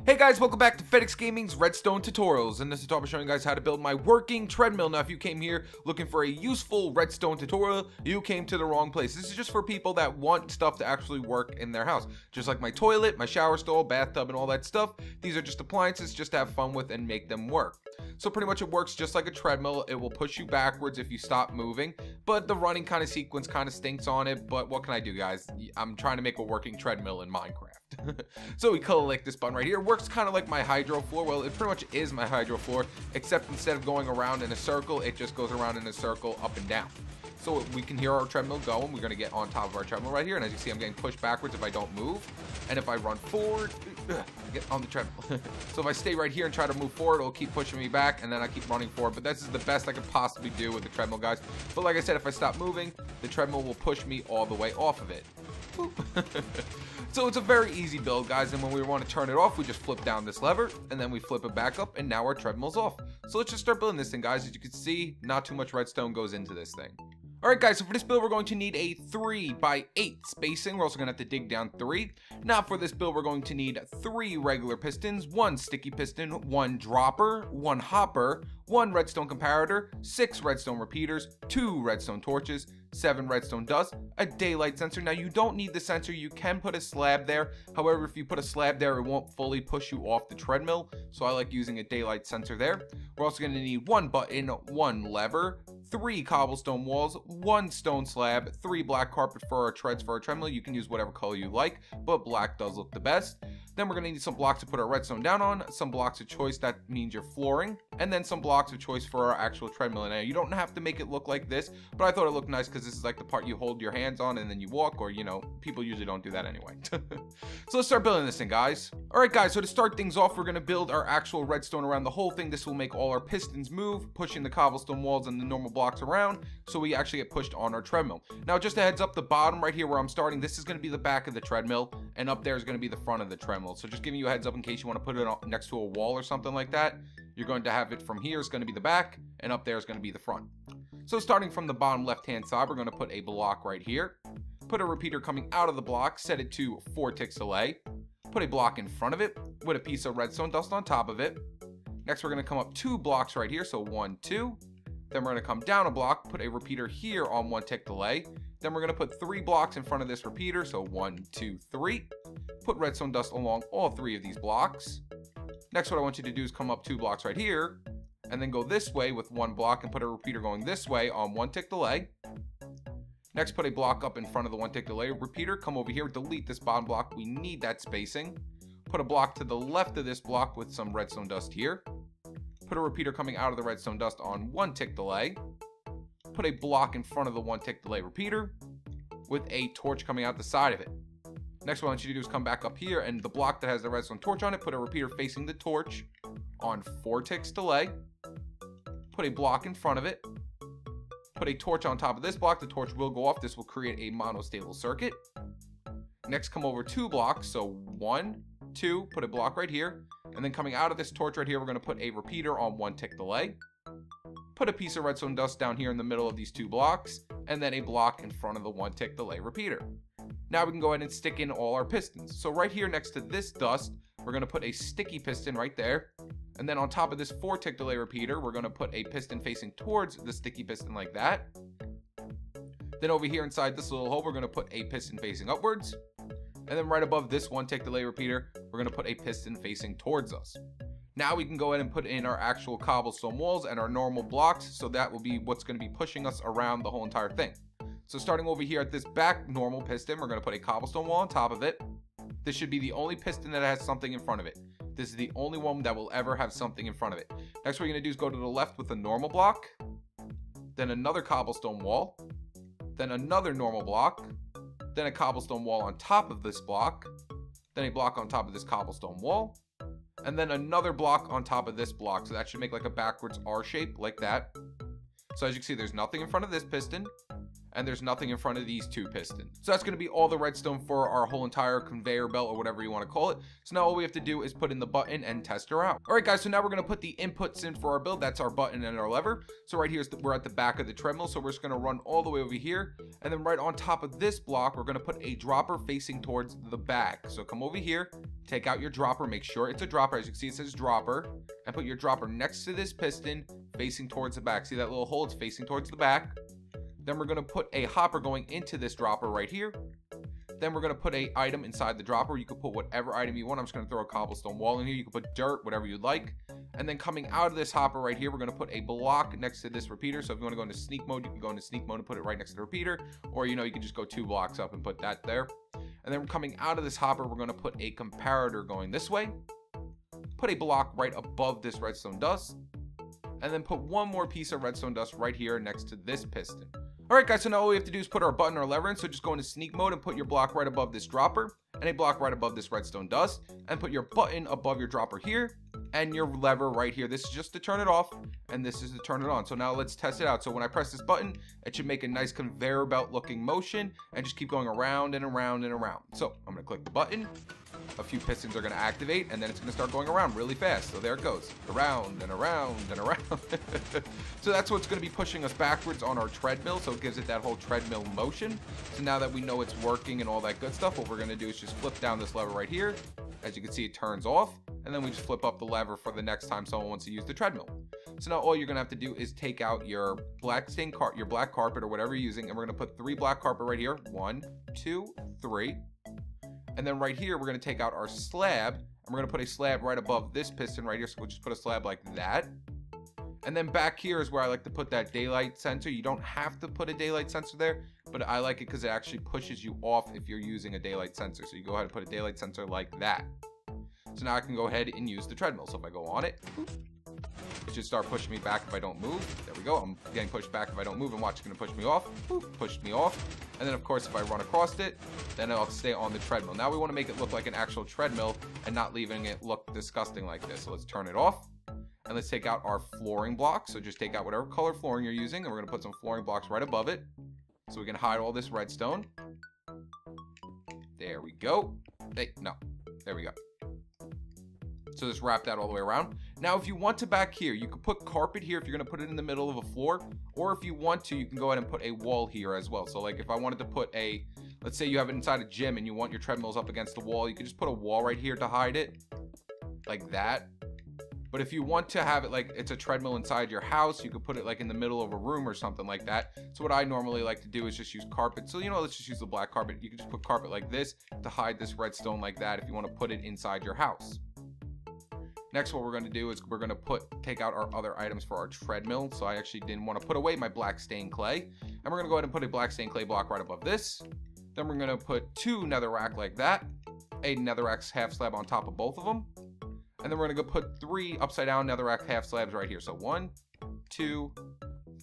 Hey guys, welcome back to FedEx Gaming's Redstone Tutorials. In this tutorial, I'm showing you guys how to build my working treadmill. Now, if you came here looking for a useful redstone tutorial, you came to the wrong place. This is just for people that want stuff to actually work in their house. Just like my toilet, my shower stall, bathtub, and all that stuff. These are just appliances just to have fun with and make them work. So pretty much it works just like a treadmill. It will push you backwards if you stop moving, but the running kind of sequence kind of stinks on it. But what can I do, guys? I'm trying to make a working treadmill in Minecraft. So we click this button right here. It works kind of like my hydro floor. Well, it pretty much is my hydro floor, except instead of going around in a circle, it just goes around in a circle up and down. So we can hear our treadmill going. We're going to get on top of our treadmill right here. And as you see, I'm getting pushed backwards if I don't move. And if I run forward, I get on the treadmill. So if I stay right here and try to move forward, it'll keep pushing me back. And then I keep running forward. But this is the best I could possibly do with the treadmill, guys. But like I said, if I stop moving, the treadmill will push me all the way off of it. So it's a very easy build, guys, and when we want to turn it off, we just flip down this lever, and then we flip it back up, and now our treadmill's off. So let's just start building this thing, guys. As you can see, not too much redstone goes into this thing. Alright guys, so for this build, we're going to need a 3x8 spacing. We're also going to have to dig down 3. Now for this build, we're going to need 3 regular pistons, 1 sticky piston, 1 dropper, 1 hopper, 1 redstone comparator, 6 redstone repeaters, 2 redstone torches, 7 redstone dust, a daylight sensor. Now you don't need the sensor, you can put a slab there. However, if you put a slab there, it won't fully push you off the treadmill. So I like using a daylight sensor there. We're also going to need 1 button, 1 lever, 3 cobblestone walls, 1 stone slab, 3 black carpet for our treads for our treadmill. You can use whatever color you like, but black does look the best. Then we're going to need some blocks to put our redstone down on, some blocks of choice, that means your flooring, and then some blocks of choice for our actual treadmill. Now, you don't have to make it look like this, but I thought it looked nice because this is like the part you hold your hands on and then you walk, or, you know, people usually don't do that anyway. So let's start building this thing, guys. Alright guys, so to start things off, we're going to build our actual redstone around the whole thing. This will make all our pistons move, pushing the cobblestone walls and the normal blocks around, so we actually get pushed on our treadmill. Now, just a heads up, the bottom right here where I'm starting, this is going to be the back of the treadmill, and up there is going to be the front of the treadmill. So just giving you a heads up in case you want to put it next to a wall or something like that. You're going to have it from here is going to be the back, and up there is going to be the front. So starting from the bottom left-hand side, we're going to put a block right here. Put a repeater coming out of the block, set it to 4 ticks delay. Put a block in front of it with a piece of redstone dust on top of it. Next, we're going to come up 2 blocks right here, so 1, 2. Then we're going to come down a block, put a repeater here on 1 tick delay. Then we're going to put 3 blocks in front of this repeater, so 1, 2, 3. Put redstone dust along all 3 of these blocks. Next, what I want you to do is come up 2 blocks right here, and then go this way with 1 block and put a repeater going this way on 1 tick delay. Next, put a block up in front of the 1 tick delay repeater. Come over here, delete this bottom block. We need that spacing. Put a block to the left of this block with some redstone dust here. Put a repeater coming out of the redstone dust on 1 tick delay. Put a block in front of the 1 tick delay repeater with a torch coming out the side of it. Next, what I want you to do is come back up here, and the block that has the redstone torch on it, put a repeater facing the torch on 4 ticks delay. Put a block in front of it. Put a torch on top of this block. The torch will go off. This will create a monostable circuit. Next, come over 2 blocks. So 1, 2, put a block right here. And then coming out of this torch right here, we're going to put a repeater on 1 tick delay. Put a piece of redstone dust down here in the middle of these 2 blocks. And then a block in front of the 1 tick delay repeater. Now we can go ahead and stick in all our pistons. So right here next to this dust, we're going to put a sticky piston right there. And then on top of this 4 tick delay repeater, we're going to put a piston facing towards the sticky piston like that. Then over here inside this little hole, we're going to put a piston facing upwards. And then right above this 1 tick delay repeater, we're going to put a piston facing towards us. Now we can go ahead and put in our actual cobblestone walls and our normal blocks. So that will be what's going to be pushing us around the whole entire thing. So starting over here at this back normal piston, we're going to put a cobblestone wall on top of it. This should be the only piston that has something in front of it. This is the only one that will ever have something in front of it. Next, what you're going to do is go to the left with a normal block, then another cobblestone wall, then another normal block, then a cobblestone wall on top of this block, then a block on top of this cobblestone wall, and then another block on top of this block. So that should make like a backwards R shape like that. So as you can see, there's nothing in front of this piston. and there's nothing in front of these 2 pistons. So that's going to be all the redstone for our whole entire conveyor belt, or whatever you want to call it. So now all we have to do is put in the button and test her out. All right, guys, so now we're going to put the inputs in for our build. That's our button and our lever. So right here is we're at the back of the treadmill, so we're just going to run all the way over here, and then right on top of this block, we're going to put a dropper facing towards the back. So come over here, take out your dropper, make sure it's a dropper. As you can see, it says dropper, and put your dropper next to this piston facing towards the back. See that little hole? It's facing towards the back. Then we're going to put a hopper going into this dropper right here. Then we're going to put a item inside the dropper. You can put whatever item you want. I'm just going to throw a cobblestone wall in here. You can put dirt, whatever you'd like. And then coming out of this hopper right here, we're going to put a block next to this repeater. So if you want to go into sneak mode, you can go into sneak mode and put it right next to the repeater. Or, you know, you can just go 2 blocks up and put that there. And then coming out of this hopper, we're going to put a comparator going this way. Put a block right above this redstone dust. And then put 1 more piece of redstone dust right here next to this piston. Alright guys, so now all we have to do is put our button or lever in. So just go into sneak mode and put your block right above this dropper, and a block right above this redstone dust, and put your button above your dropper here, and your lever right here. This is just to turn it off, and this is to turn it on. So now let's test it out. So when I press this button, it should make a nice conveyor belt looking motion, and just keep going around and around and around. So I'm going to click the button. A few pistons are going to activate, and then it's going to start going around really fast. So there it goes, around and around and around. So that's what's going to be pushing us backwards on our treadmill, so it gives it that whole treadmill motion. So now that we know it's working and all that good stuff, what we're going to do is just flip down this lever right here. As you can see, it turns off, and then we just flip up the lever for the next time someone wants to use the treadmill. So now all you're going to have to do is take out your black carpet or whatever you're using, and we're going to put 3 black carpet right here. 1, 2, 3. And then right here, we're going to take out our slab, and we're going to put a slab right above this piston right here. So we'll just put a slab like that. And then back here is where I like to put that daylight sensor. You don't have to put a daylight sensor there, but I like it because it actually pushes you off if you're using a daylight sensor. So you go ahead and put a daylight sensor like that. So now I can go ahead and use the treadmill. So if I go on it, it should start pushing me back if I don't move. There we go. I'm getting pushed back if I don't move, and watch, it's going to push me off. Pushed me off. And then of course if I run across it, then I'll stay on the treadmill. Now we want to make it look like an actual treadmill and not leaving it look disgusting like this. So let's turn it off, and let's take out our flooring blocks. So just take out whatever color flooring you're using, and we're going to put some flooring blocks right above it so we can hide all this redstone. There we go. Hey, no, there we go. So just wrap that all the way around. Now, if you want to back here, you can put carpet here if you're going to put it in the middle of a floor. Or if you want to, you can go ahead and put a wall here as well. So like if I wanted to put a, let's say you have it inside a gym and you want your treadmills up against the wall, you can just put a wall right here to hide it. Like that. But if you want to have it like it's a treadmill inside your house, you could put it like in the middle of a room or something like that. So what I normally like to do is just use carpet. So, you know, let's just use the black carpet. You can just put carpet like this to hide this redstone like that if you want to put it inside your house. Next, what we're going to do is we're going to take out our other items for our treadmill. So I actually didn't want to put away my black stained clay. And we're going to go ahead and put a black stained clay block right above this. Then we're going to put 2 netherrack like that. A netherrack half slab on top of both of them. And then we're going to go put 3 upside down netherrack half slabs right here. So 1, 2,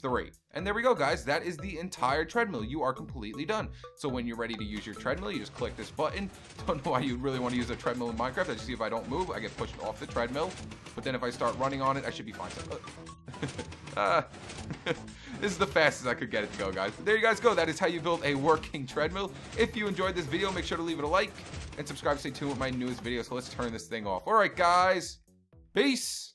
3. And there we go, guys. That is the entire treadmill. You are completely done. So when you're ready to use your treadmill, you just click this button. Don't know why you really want to use a treadmill in Minecraft. As you see, if I don't move, I get pushed off the treadmill. But then if I start running on it, I should be fine. This is the fastest I could get it to go, guys. But there you guys go. That is how you build a working treadmill. If you enjoyed this video, make sure to leave it a like and subscribe to stay tuned with my newest video. So let's turn this thing off. All right, guys. Peace.